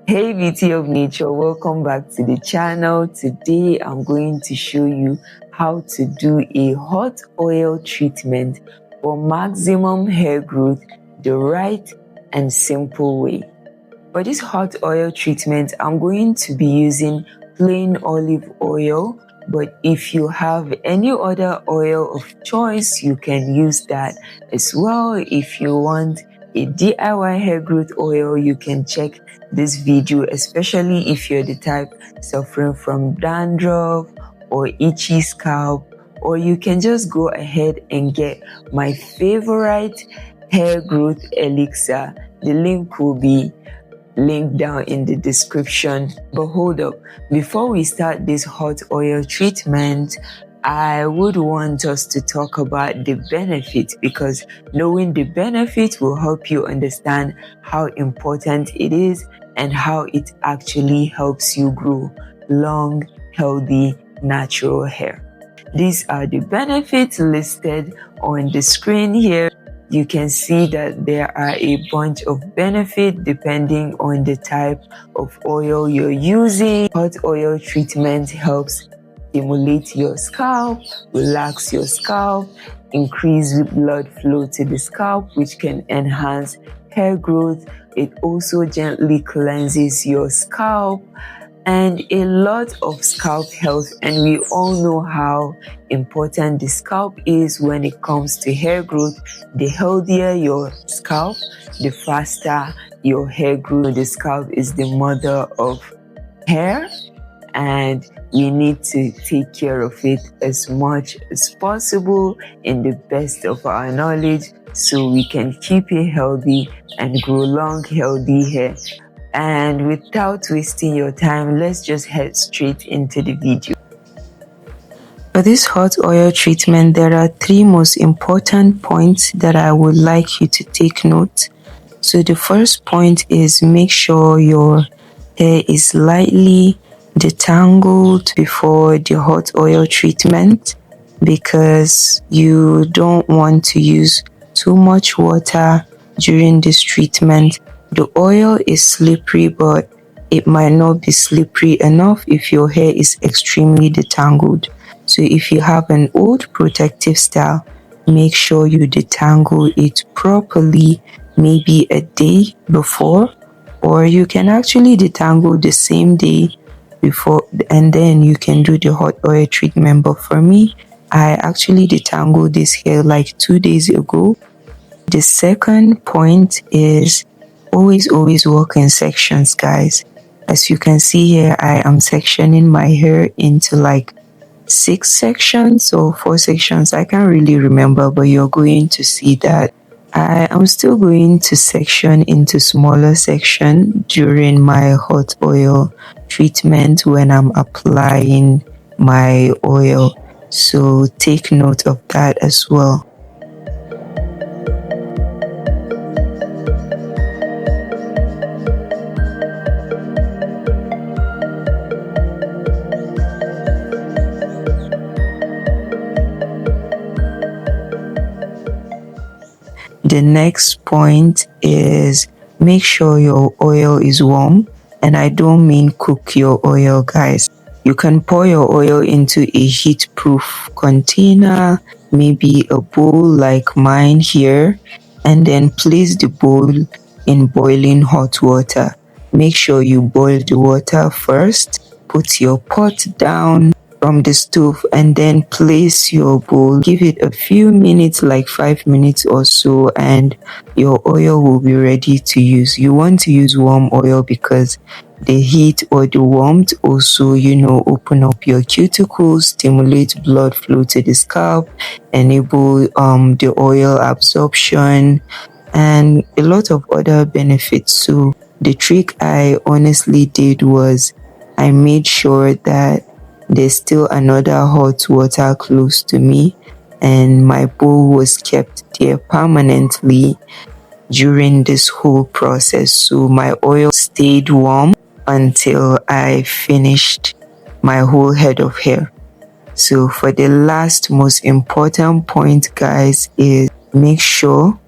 Hey beauty of nature, welcome back to the channel. Today I'm going to show you how to do a hot oil treatment for maximum hair growth the right and simple way. For this hot oil treatment, I'm going to be using plain olive oil, but if you have any other oil of choice, you can use that as well. If you want a DIY hair growth oil, you can check this video, especially if you're the type suffering from dandruff or itchy scalp, or you can just go ahead and get my favorite hair growth elixir. The link will be linked down in the description. But hold up, before we start this hot oil treatment, I would want us to talk about the benefit, because knowing the benefit will help you understand how important it is and how it actually helps you grow long, healthy, natural hair. These are the benefits listed on the screen here. You can see that there are a bunch of benefits depending on the type of oil you're using. Hot oil treatment helps stimulate your scalp, relax your scalp, increase blood flow to the scalp, which can enhance hair growth. It also gently cleanses your scalp, and a lot of scalp health, and we all know how important the scalp is when it comes to hair growth. The healthier your scalp, the faster your hair grows. The scalp is the mother of hair, and we need to take care of it as much as possible in the best of our knowledge, so we can keep it healthy and grow long, healthy hair. And without wasting your time, let's just head straight into the video. For this hot oil treatment, there are three most important points that I would like you to take note. So the first point is, make sure your hair is lightly detangled before the hot oil treatment, because you don't want to use too much water during this treatment. The oil is slippery, but it might not be slippery enough if your hair is extremely detangled. So if you have an old protective style, make sure you detangle it properly, maybe a day before, or you can actually detangle the same day before, and then you can do the hot oil treatment. But for me, I actually detangled this hair like 2 days ago. The second point is, always work in sections, guys. As you can see here, I am sectioning my hair into like 6 sections or 4 sections. I can't really remember, but you're going to see that I am still going to section into smaller section during my hot oil treatment when I'm applying my oil. So take note of that as well. The next point is, make sure your oil is warm, and I don't mean cook your oil, guys. You can pour your oil into a heat-proof container, maybe a bowl like mine here, and then place the bowl in boiling hot water. Make sure you boil the water first. Put your pot down from the stove and then place your bowl. Give it a few minutes, like 5 minutes or so, and your oil will be ready to use. You want to use warm oil because the heat or the warmth also, open up your cuticles, stimulate blood flow to the scalp, enable the oil absorption, and a lot of other benefits. So the trick I honestly did was, I made sure that there's still another hot water close to me, and my bowl was kept there permanently during this whole process. So my oil stayed warm until I finished my whole head of hair. So for the last most important point, guys, is make sure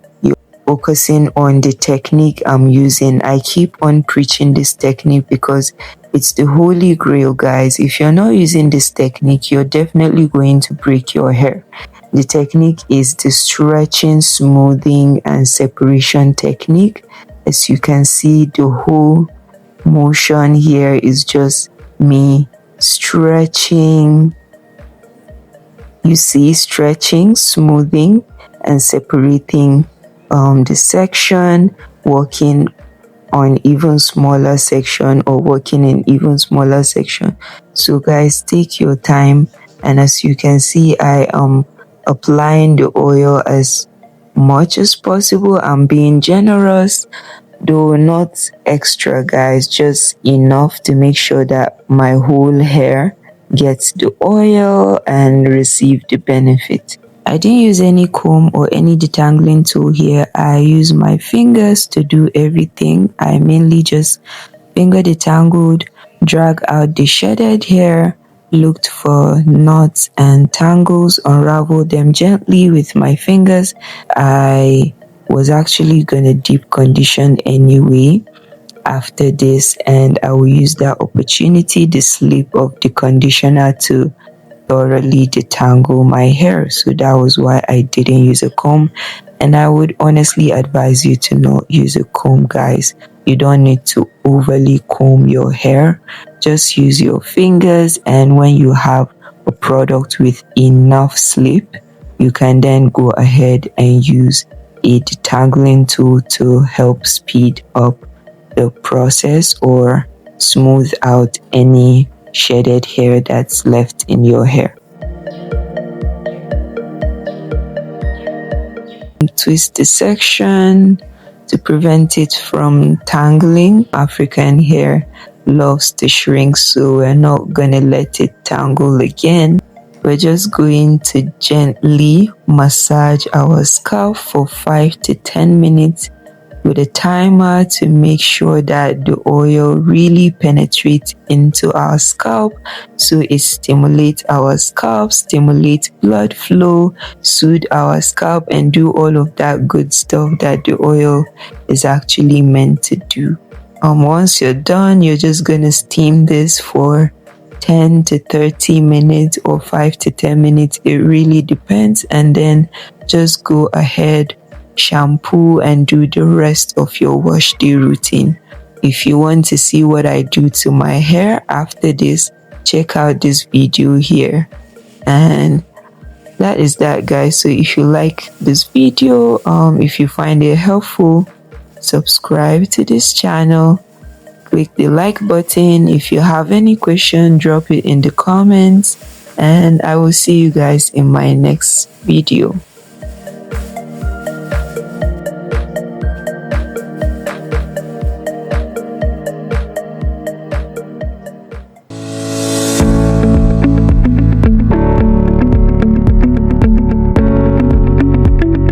focusing on the technique I'm using. I keep on preaching this technique because it's the holy grail, guys. If you're not using this technique, you're definitely going to break your hair. The technique is the stretching, smoothing, and separation technique. As you can see, the whole motion here is just me stretching. You see, stretching, smoothing, and separating the section, working on even smaller section or working in even smaller section. So guys, take your time, and as you can see, I am applying the oil as much as possible. I'm being generous, though not extra, guys, just enough to make sure that my whole hair gets the oil and receive the benefit. I didn't use any comb or any detangling tool here. I use my fingers to do everything. I mainly just finger detangled, drag out the shedded hair, looked for knots and tangles, unraveled them gently with my fingers. I was actually gonna deep condition anyway after this, and I will use that opportunity, the slip of the conditioner, to thoroughly detangle my hair. So that was why I didn't use a comb, and I would honestly advise you to not use a comb, guys. You don't need to overly comb your hair. Just use your fingers, and when you have a product with enough slip, you can then go ahead and use a detangling tool to help speed up the process or smooth out any shedded hair that's left in your hair. Twist the section to prevent it from tangling. African hair loves to shrink, so we're not gonna let it tangle again. We're just going to gently massage our scalp for 5 to 10 minutes with a timer to make sure that the oil really penetrates into our scalp, so it stimulates our scalp, stimulates blood flow, soothe our scalp, and do all of that good stuff that the oil is actually meant to do. Once you're done, you're just gonna steam this for 10 to 30 minutes or 5 to 10 minutes. It really depends, and then just go ahead, shampoo, and do the rest of your wash day routine. If you want to see what I do to my hair after this, check out this video here. And that is that, guys. So if you like this video, if you find it helpful, subscribe to this channel, click the like button. If you have any question, drop it in the comments, and I will see you guys in my next video.